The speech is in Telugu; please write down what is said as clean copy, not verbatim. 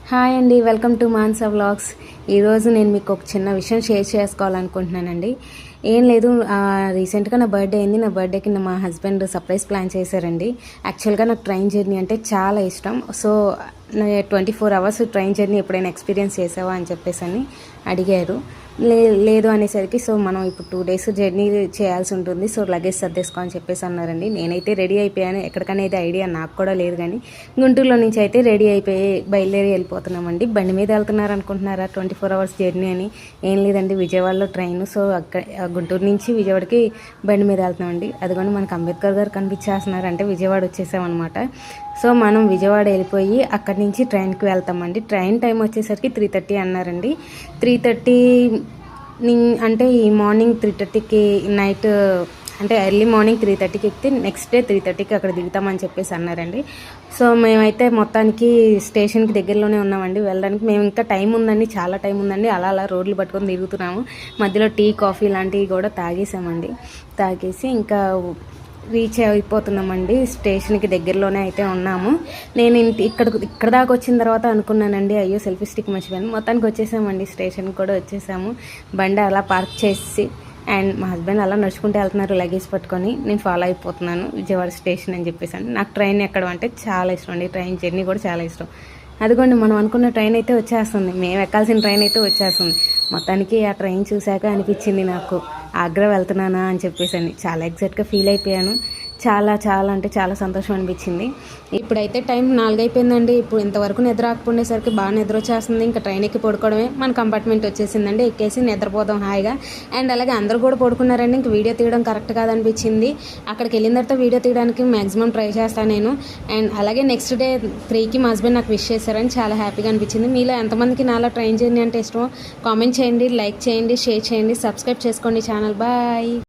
హాయ్ అండి, వెల్కమ్ టు మాన్సా వ్లాగ్స్. ఈరోజు నేను మీకు ఒక చిన్న విషయం షేర్ చేసుకోవాలనుకుంటున్నానండి. ఏం లేదు, రీసెంట్గా నా బర్త్డే అయింది. నా బర్త్డేకి మా హస్బెండ్ సర్ప్రైజ్ ప్లాన్ చేశారండి. యాక్చువల్గా నాకు ట్రైన్ జర్నీ అంటే చాలా ఇష్టం. సో 24 అవర్స్ ట్రైన్ జర్నీ ఎప్పుడైనా ఎక్స్పీరియన్స్ చేసావా అని చెప్పేసి అడిగారు. లేదు అనేసరికి సో మనం ఇప్పుడు 2 days జర్నీ చేయాల్సి ఉంటుంది, సో లగేజ్ సర్దేసుకో అని చెప్పేసి అన్నారండి. నేనైతే రెడీ అయిపోయాను. ఎక్కడికనేది ఐడియా నాకు కూడా లేదు, కానీ గుంటూరులో నుంచి అయితే రెడీ అయిపోయి బయలుదేరి వెళ్ళిపోతున్నామండి. బండి మీద వెళ్తున్నారు అనుకుంటున్నారా 24 hours జర్నీ అని? ఏం లేదండి, విజయవాడలో ట్రైన్. సో అక్కడ గుంటూరు నుంచి విజయవాడకి బండి మీద వెళ్తున్నామండి. అదిగోండి మనకు అంబేద్కర్ గారు కనిపించేస్తున్నారు, అంటే విజయవాడ వచ్చేసామన్నమాట. సో మనం విజయవాడ వెళ్ళిపోయి అక్కడి నుంచి ట్రైన్కి వెళ్తామండి. ట్రైన్ టైం వచ్చేసరికి 3:30 అన్నారండి. 3:30 అంటే ఈ మార్నింగ్ 3:30కి, నైట్ అంటే ఎర్లీ మార్నింగ్ 3:30కి ఎక్కితే నెక్స్ట్ డే 3:30కి అక్కడ దిగుతామని చెప్పేసి అన్నారండి. సో మేమైతే మొత్తానికి స్టేషన్కి దగ్గరలోనే ఉన్నామండి వెళ్ళడానికి. మేము ఇంకా టైం ఉందండి, చాలా టైం ఉందండి. అలా రోడ్లు పట్టుకొని తిరుగుతున్నాము. మధ్యలో టీ కాఫీ లాంటివి కూడా తాగేసి ఇంకా రీచ్ అయిపోతున్నామండి. స్టేషన్కి దగ్గరలోనే అయితే ఉన్నాము. నేను ఇక్కడ దాకా వచ్చిన తర్వాత అనుకున్నానండి, అయ్యో సెల్ఫీ స్టిక్ మర్చిపోయాను. మొత్తానికి వచ్చేసామండి, స్టేషన్కి కూడా వచ్చేసాము. బండి అలా పార్క్ చేసి అండ్ మా హస్బెండ్ అలా నడుచుకుంటూ వెళ్తున్నారు లగేజ్ పట్టుకొని. నేను ఫాలో అయిపోతున్నాను విజయవాడ స్టేషన్ అని చెప్పేసి. నాకు ట్రైన్ ఎక్కడం అంటే చాలా ఇష్టం అండి, ట్రైన్ జర్నీ కూడా చాలా ఇష్టం. అదిగోండి మనం అనుకున్న ట్రైన్ అయితే వచ్చేస్తుంది, మేము ఎక్కాల్సిన ట్రైన్ అయితే వచ్చేస్తుంది. మొత్తానికి ఆ ట్రైన్ చూశాక అనిపించింది నాకు, ఆగ్రా వెళ్తున్నానా అని చెప్పేసి చాలా ఎగ్జైట్గా ఫీల్ అయిపోయాను. చాలా అంటే చాలా సంతోషం అనిపించింది. ఇప్పుడైతే టైం 4 అయిపోయిందండి. ఇప్పుడు ఇంతవరకు నిద్ర రాకపోయేసరికి బాగా నిద్ర వచ్చేస్తుంది. ఇంకా ట్రైన్ ఎక్కి పడుకోవడమే. మన కంపార్ట్మెంట్ వచ్చేసిందండి, ఎక్కేసి నిద్రపోదాం హాయిగా. అండ్ అలాగే అందరూ కూడా పడుకున్నారండి. ఇంక వీడియో తీయడం కరెక్ట్ కాదనిపించింది. అక్కడికి వెళ్ళిన తర్వాత వీడియో తీయడానికి మ్యాక్సిమం ట్రై చేస్తాను నేను. అండ్ అలాగే నెక్స్ట్ డే 3కి మా హస్బెండ్ నాకు విష్ చేశారని చాలా హ్యాపీగా అనిపించింది. మీలో ఎంతమందికి నాలా ట్రైన్ జర్నీ అంటే ఇష్టమో కామెంట్ చేయండి, లైక్ చేయండి, షేర్ చేయండి, సబ్స్క్రైబ్ చేసుకోండి ఛానల్. బాయ్.